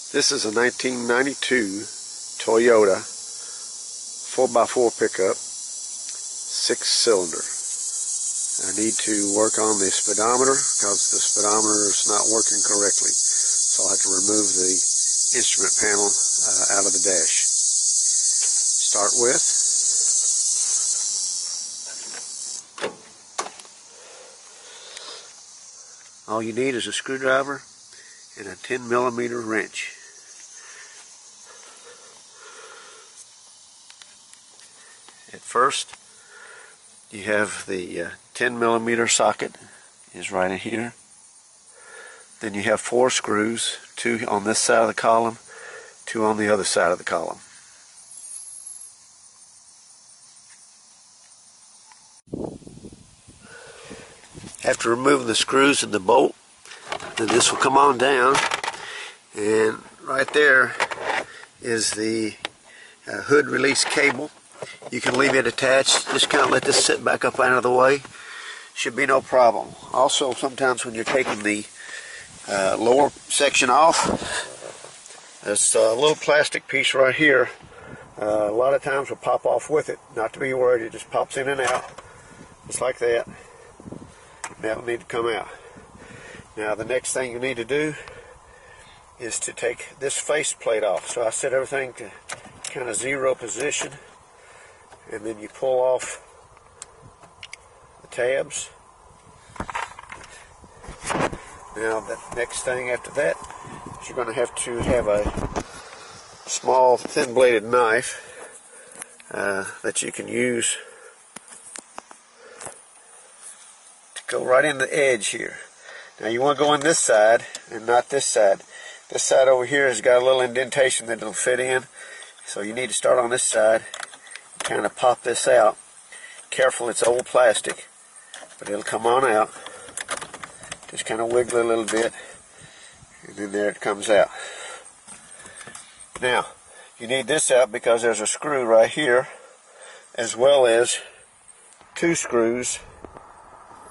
This is a 1992 Toyota 4x4 pickup, 6-cylinder. I need to work on the speedometer because the speedometer is not working correctly. So I'll have to remove the instrument panel out of the dash. Start with all you need is a screwdriver and a 10mm wrench. At first, you have the 10mm socket is right in here. Then you have 4 screws, 2 on this side of the column, 2 on the other side of the column. After removing the screws and the bolt, then this will come on down, and right there is the hood release cable. You can leave it attached, just kind of let this sit back up out of the way. Should be no problem. Also, sometimes when you're taking the lower section off, this little plastic piece right here, a lot of times will pop off with it. Not to be worried, it just pops in and out, just like that. That'll need to come out. Now the next thing you need to do is to take this faceplate off. So I set everything to kind of 0 position, and then you pull off the tabs. Now the next thing after that is you're going to have a small thin bladed knife that you can use to go right in the edge here. Now you want to go on this side and not this side. This side over here has got a little indentation that it'll fit in, so you need to start on this side and kind of pop this out. Careful, it's old plastic, but it'll come on out. Just kind of wiggle it a little bit, and then there it comes out. Now you need this out because there's a screw right here, as well as 2 screws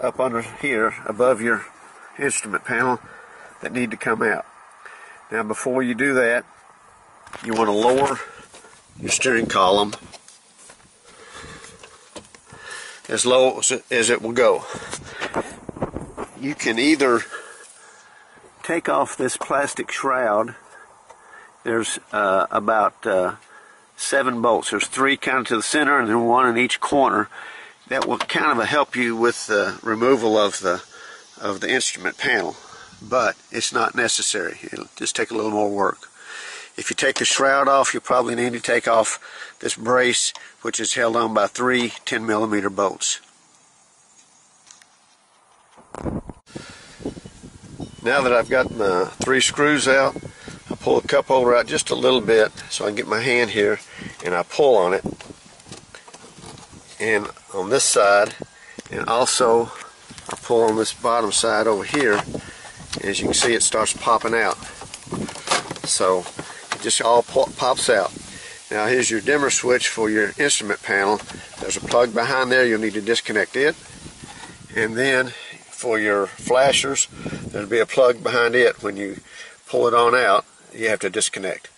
up under here above your instrument panel that need to come out. Now before you do that, you want to lower your steering column as low as it will go. You can either take off this plastic shroud. There's about 7 bolts. There's 3 kind of to the center and then 1 in each corner. That will kind of help you with the removal of the instrument panel, but it's not necessary. It'll just take a little more work. If you take the shroud off, you'll probably need to take off this brace, which is held on by 3 10mm bolts. Now that I've got my 3 screws out, I pull the cup holder out just a little bit so I can get my hand here, and I pull on it, and on this side, and also I pull on this bottom side over here. As you can see, it starts popping out. So it just all pops out. Now here's your dimmer switch for your instrument panel. There's a plug behind there. You'll need to disconnect it. And then for your flashers, there'll be a plug behind it. When you pull it on out, you have to disconnect.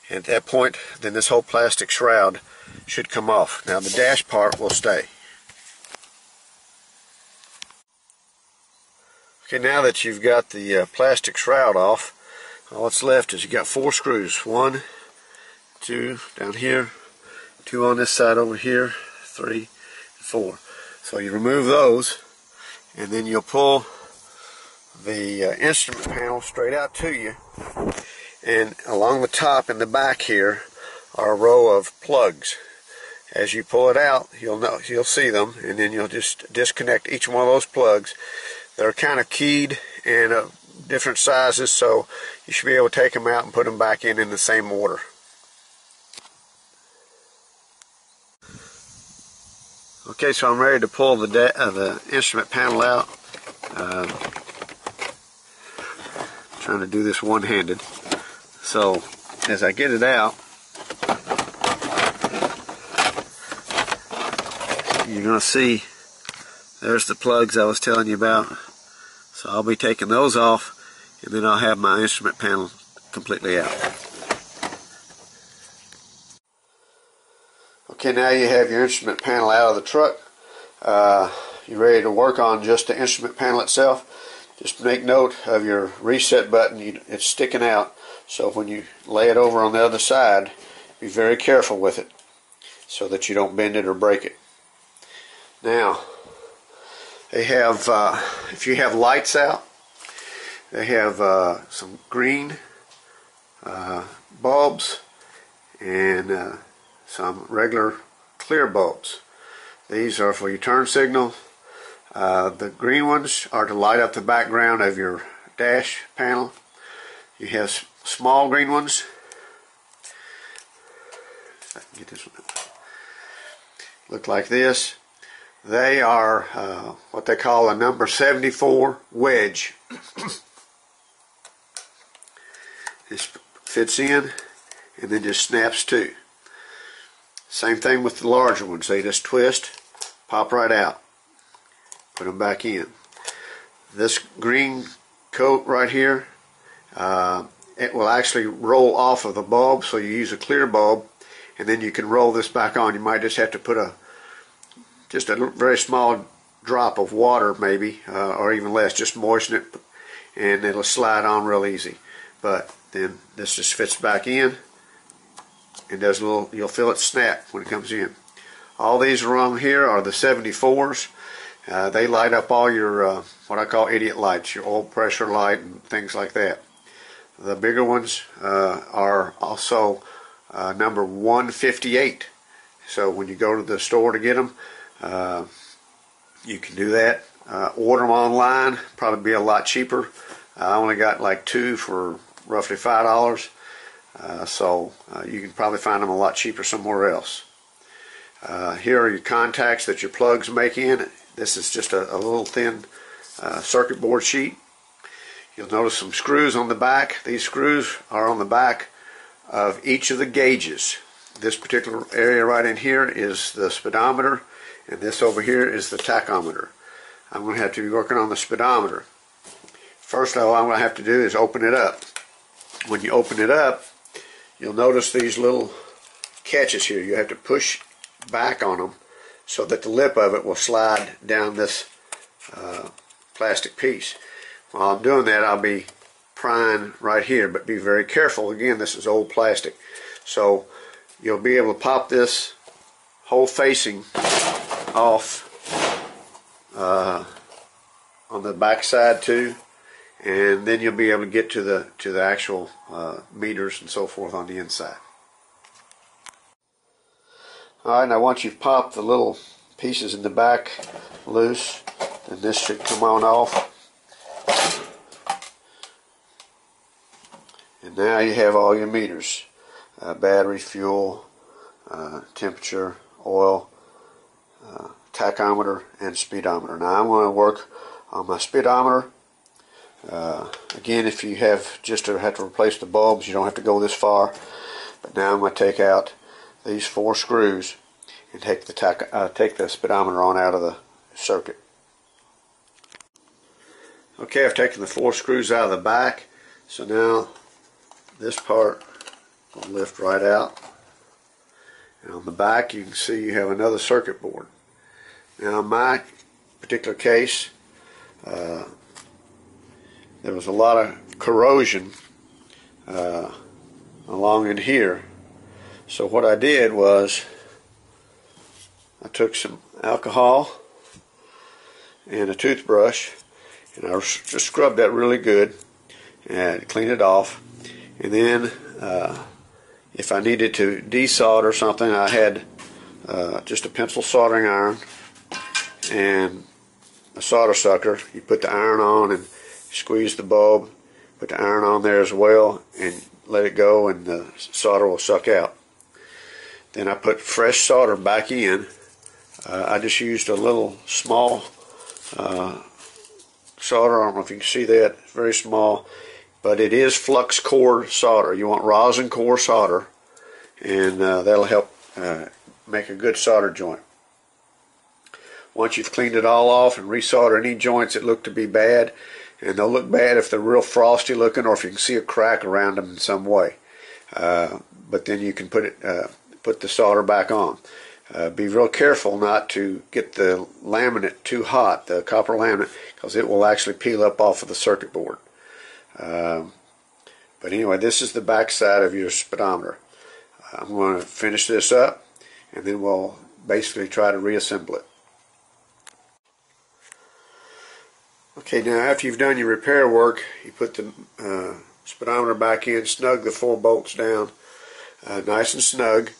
And at that point, then this whole plastic shroud should come off. Now the dash part will stay. Okay, now that you've got the plastic shroud off, all that's left is you've got 4 screws. 1, 2 down here, 2 on this side over here, 3, 4. So you remove those, and then you'll pull the instrument panel straight out to you. And along the top and the back here are a row of plugs. As you pull it out, you'll see them, and then you'll just disconnect each one of those plugs. They're kind of keyed and different sizes, so you should be able to take them out and put them back in the same order. Okay, so I'm ready to pull the instrument panel out. Trying to do this one-handed. So as I get it out, you're going to see there's the plugs I was telling you about. So I'll be taking those off, and then I'll have my instrument panel completely out. Okay, now you have your instrument panel out of the truck. You're ready to work on just the instrument panel itself. Just make note of your reset button. It's sticking out, so when you lay it over on the other side, be very careful with it so that you don't bend it or break it. Now, they have, if you have lights out, they have some green bulbs and some regular clear bulbs. These are for your turn signal. The green ones are to light up the background of your dash panel. You have small green ones. If I can get this one up. Look like this. They are what they call a number 74 wedge. This fits in and then just snaps to. Same thing with the larger ones. They just twist, pop right out. Put them back in. This green coat right here, it will actually roll off of the bulb, so you use a clear bulb and then you can roll this back on. You might just have to put just a very small drop of water maybe, or even less, just moisten it and it'll slide on real easy. But then this just fits back in and does a little, you'll feel it snap when it comes in. All these around here are the 74s. They light up all your what I call idiot lights, your oil pressure light and things like that. The bigger ones are also number 158. So when you go to the store to get them, you can do that. Order them online, probably be a lot cheaper. I only got like 2 for roughly $5, so you can probably find them a lot cheaper somewhere else. Here are your contacts that your plugs make in. This is just a little thin circuit board sheet. You'll notice some screws on the back. These screws are on the back of each of the gauges. This particular area right in here is the speedometer, and this over here is the tachometer. I'm going to have to be working on the speedometer. First all I'm going to have to do is open it up. When you open it up, you'll notice these little catches here. You have to push back on them so that the lip of it will slide down this plastic piece. While I'm doing that, I'll be prying right here, but be very careful. Again, this is old plastic, so you'll be able to pop this whole facing off on the back side too, and then you'll be able to get to the actual meters and so forth on the inside. Alright, now once you've popped the little pieces in the back loose, then this should come on off. And now you have all your meters. Battery, fuel, temperature, oil, tachometer, and speedometer. Now I'm going to work on my speedometer. Again, if you have to replace the bulbs, you don't have to go this far. But now I'm going to take out these 4 screws and take the speedometer on out of the circuit. Okay, I've taken the 4 screws out of the back, so now this part will lift right out. And on the back you can see you have another circuit board. Now in my particular case, there was a lot of corrosion along in here. So what I did was I took some alcohol and a toothbrush and I just scrubbed that really good and cleaned it off. And then if I needed to desolder something, I had just a pencil soldering iron and a solder sucker. You put the iron on and squeeze the bulb, put the iron on there as well, and let it go and the solder will suck out. Then I put fresh solder back in. I just used a little small solder. I don't know if you can see that. It's very small, but it is flux core solder. You want rosin core solder, and that'll help make a good solder joint. Once you've cleaned it all off and resoldered any joints that look to be bad, and they'll look bad if they're real frosty looking, or if you can see a crack around them in some way. But then you can put the solder back on. Be real careful not to get the laminate too hot, the copper laminate, because it will actually peel up off of the circuit board. But anyway, this is the back side of your speedometer. I'm going to finish this up, and then we'll basically try to reassemble it. Okay, now after you've done your repair work, you put the speedometer back in, snug the 4 bolts down nice and snug.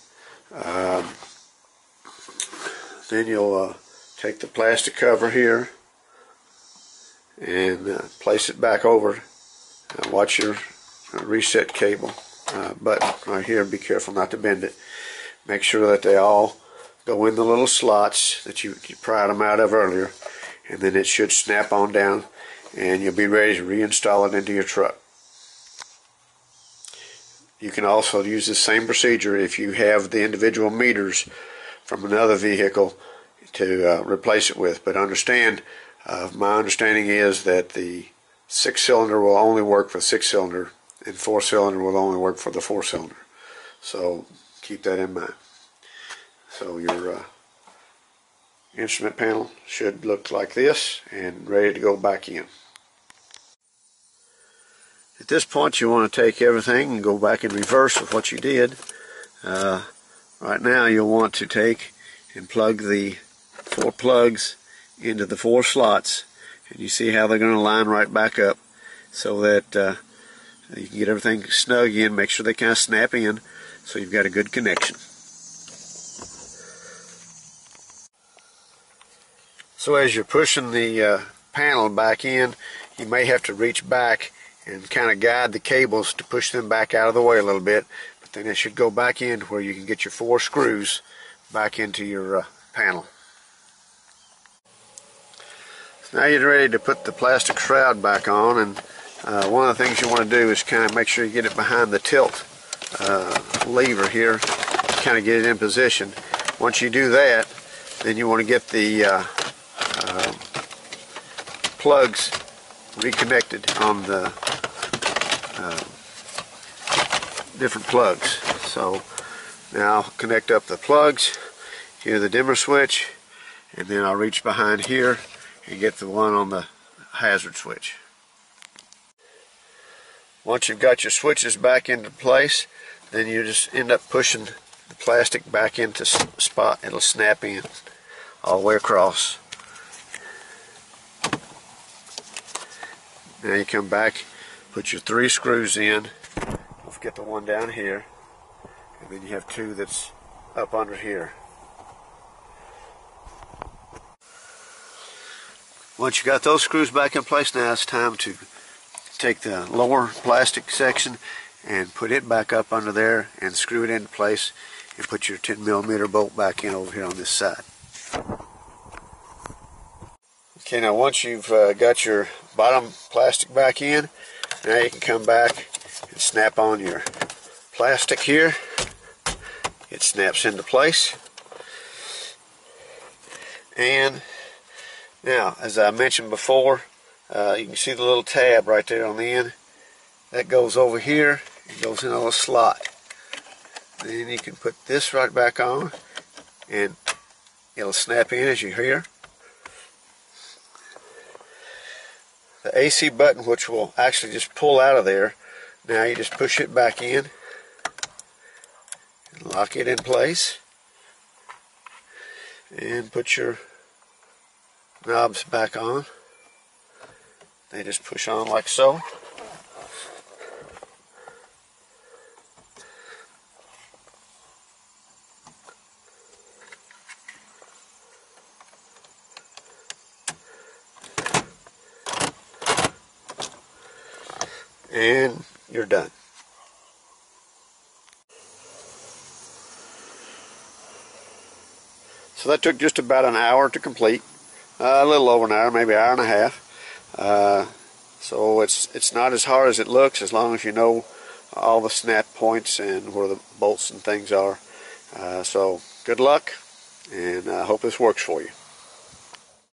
Then you'll take the plastic cover here and place it back over. Watch your reset cable button right here. Be careful not to bend it. Make sure that they all go in the little slots that you pried them out of earlier, and then it should snap on down and you'll be ready to reinstall it into your truck. You can also use the same procedure if you have the individual meters from another vehicle to replace it with. But understand, my understanding is that the 6-cylinder will only work for 6-cylinder, and 4-cylinder will only work for the 4-cylinder. So keep that in mind. So your instrument panel should look like this and ready to go back in. At this point, you want to take everything and go back in reverse of what you did. Right now you'll want to take and plug the 4 plugs into the 4 slots, and you see how they're going to line right back up, so that you can get everything snug in. Make sure they kind of snap in so you've got a good connection. So as you're pushing the panel back in, you may have to reach back and kind of guide the cables to push them back out of the way a little bit, but then it should go back in to where you can get your 4 screws back into your panel. So now you're ready to put the plastic shroud back on, and one of the things you want to do is kind of make sure you get it behind the tilt lever here, kind of get it in position. Once you do that, then you want to get the plugs reconnected on the different plugs. So now I'll connect up the plugs, here the dimmer switch, and then I'll reach behind here and get the one on the hazard switch. Once you've got your switches back into place, then you just end up pushing the plastic back into spot. It'll snap in all the way across. Now you come back, put your 3 screws in. Don't forget the one down here, and then you have 2 that's up under here. Once you got those screws back in place, now it's time to take the lower plastic section and put it back up under there and screw it into place, and put your 10mm bolt back in over here on this side. Okay, now once you've got your bottom plastic back in, now you can come back and snap on your plastic here. It snaps into place. And now, as I mentioned before, you can see the little tab right there on the end. That goes over here. It goes in a little slot. Then you can put this right back on, and it'll snap in, as you hear. The AC button, which will actually just pull out of there, now you just push it back in and lock it in place, and put your knobs back on. They just push on like so. And you're done. So that took just about an hour to complete, a little over an hour, maybe an hour and a half. So it's not as hard as it looks, as long as you know all the snap points and where the bolts and things are. So good luck, and I hope this works for you.